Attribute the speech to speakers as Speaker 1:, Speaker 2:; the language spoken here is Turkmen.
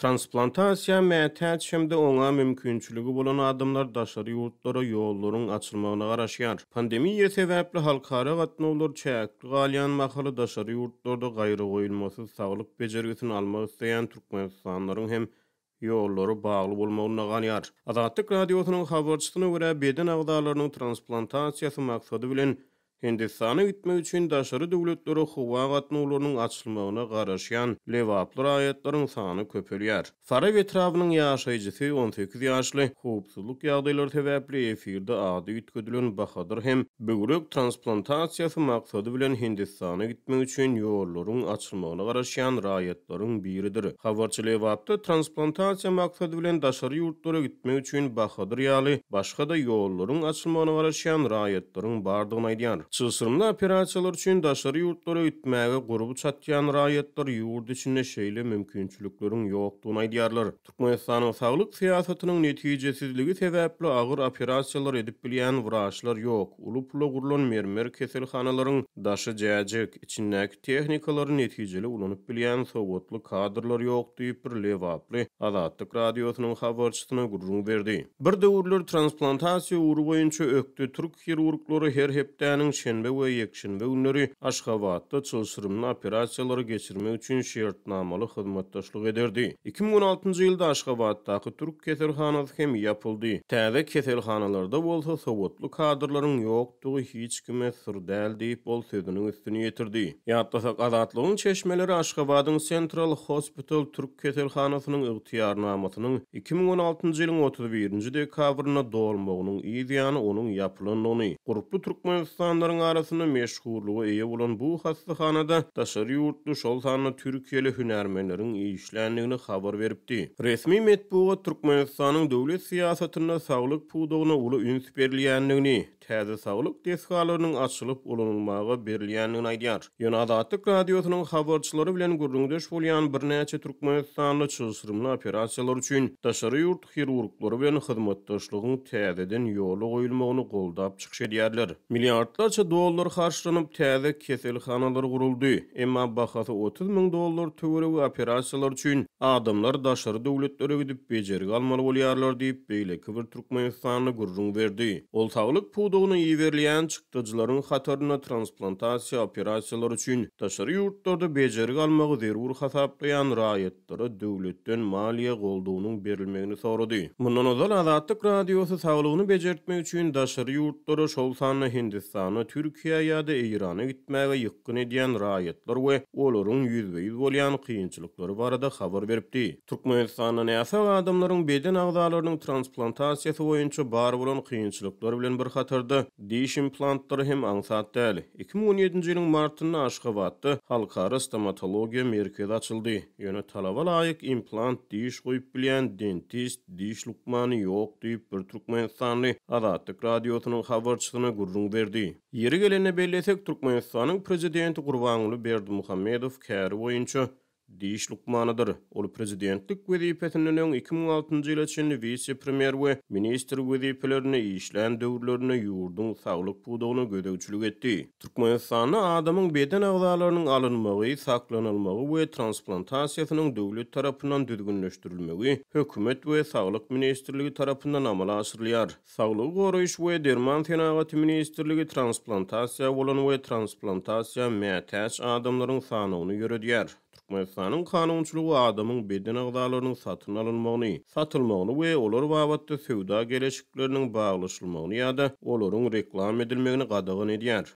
Speaker 1: Transplantasiya mätäç hemde oňa mümkinçiligi bolan adamlar daşary ýurtlara ýollaryň açylmagyna garaşýar. Pandemiýa sebäpli halkara gatnawlar çäkli galýan mahaly daşary ýurtlarda gaýry goýulmasy saglyk bejergisini almak isleýän türkmenistanylaryň hem ýollary bagly bolmagyna galýar. Azatlyk radiosynyň habarçysyna görä beden agdalarynyň transplantasiýasy maksady bilen Hindistana gitmek üçin daşary döwletlere howa gatnawlarynyň açylmagyna garaşýan lewaply raýatlaryň sany köpelýär. Fara Vetrawynyň ýaşaýjysy 18 ýaşly howpsuzlyk ýagdaýlary sebäpli efirde ady ütkedilen Bahadur hem böwrek transplantasiýasy maksady bilen Hindistana gitmek üçin ýollaryň açylmagyna garaşýan raýatlaryň biridir. Habarçy lewapda transplantasiýa maksady bilen daşary ýurtlara gitmek üçin Bahadur ýaly başga da ýollaryň açylmagyna garaşýan raýatlaryň bardygyny aýdýar. Çysyrmly operasiýalar üçin daşary ýurtlara gitmäge guruby çatýan raýatlar ýurt içinde şeýle mümkinçilikleriň ýokdugyny aýdýarlar. Türkmenistanyň saglyk siýasatynyň netijesizligi sebäpli agyr operasiýalar edip bilýän wraçlar ýok. Uly pula gurulan mermer keselhanalaryň daşy jäjek, içindäki tehnikaları netijeli ulanyp bilýän sowatly kadrlar ýok diýip bir lewaply Azatlyk radiosynyň habarçysyna gurrun berdi. Bir döwürler transplantasiýa uğru boýunça ökdi türk hirurglary her hepdäniň şenbe we ýekşenbe günleri Aşgabatda çylşyrymly operasiýalary geçirmek üçin şertnamaly hyzmatdaşlyk ederdi. 2016-njy ýylda Aşgabatdaky türk keselhanasy hem ýapyldy. Täze keselhanalarda bolsa sowatly kadrlaryň ýokdugy hiç kime sır däl diýip bol sözüniň üstüne ýetirdi. Ýatlasak Azatlygyň çeşmeleri Aşgabatyň Central Hospital türk keselhanasynyň ygtyýarnamasynyň 2016-njy ýylyň 31-nji dekabryna dolmagynyň ýa-da onuň ýapylanyny. Guruply türkmenistanyň arasyna meşhurlugy eýe bolan bu hastahanada daşary ýurtly şol sany türkiýeli hünärmenleriň işlendigini habar beripdi. Resmi metbuat Türkmenistanyň döwlet siýasatyna saglyk puwdagyna uly üns berilýändigini, täze saglyk deskalarynyň açylyp ulanylmagy berilýändigini aýdýar. Ýöne Azatlyk radiosynyň habarçylary bilen gurrundaş bolýan bir näçe türkmenistanly çylşyrymly operasiýalar üçin daşary ýurt hirurglary bilen hyzmatdaşlygyň täzeden ýola goýulmagyny goldap çykyş edýärler. Milliardlarça dollar harçlanyp täze keselhanalar guruldy. Emma bahasy 30 000 dollar töweregi operasiýalar üçin adamlar daşary döwletlere gidip bejerigi almaly bolýarlar diýip beýleki bir Türkmenistanyny gurrun berdi. Ol saglyk puwdagyny ýeberleýän çykdyjylaryň hataryna transplantasiýa operasiýalary üçin daşary ýurtlarda bejerigi almagy zerur hasaplayan raýatlara döwletden maliýe goldugynyň berilmegini sorady. Mundan ozal Azatlyk radiosy saglygyny bejertmek üçin daşary ýurtlara şol sany Hindistana, Türkiýe ýa-da Irana gitmäge ýykyn edýän raýatlar we olaryň ýüzbeýiz bolýan kynçylyklary barada habar beripdi. Türkmenistanyň näse adamlaryň beden agdalarynyň transplantasiýasy boýunça bar bolan kynçylyklar bilen bir hatarda diş implantlary hem aňsat däl. 2017-nji ýylyň martynda Aşgabatda halkara stomatologiýa merkezi açyldy. Ýöne talaba laýyk implant diş goýup bilýän dentist diş lukmany ýok diýip bir Türkmenistanly Azatlyk radiosynyň habarçysyna gurrun berdi. Yeri gelene bellesek Türkmenistanyň prezidenti Gurbanuly Berdimuhammedow käri boýunça diş lukmanydyr. Ol prezidentlik wezipesinden 2006-njy ýyla çenli vice-premier we minister wezipelerini işlän döwürlerine ýurduň saglyk puwdagyna gödäwçilik etdi. Türkmenistanyň adamyň beden agdalarynyň alynmagy, saklanylmagy we transplantasiýasynyň döwlet tarapyndan düzgünleşdirilmegi hökümet we saglyk ministrligi tarapyndan amala asyrylýar. Saglyk goraýyş we derman senagaty ministrligi transplantasiýa bolan we transplantasiýa mätäç adamlaryň sanyny ýöredýär. Türkmenistanyň kanunçylygy adamyň beden agdalarynyň satyn alynmagyny, satylmagyny we olar babatda söwda gelişikleriniň baglaşylmagyny ýa-da olaryň reklam edilmegini gadagyn edýär.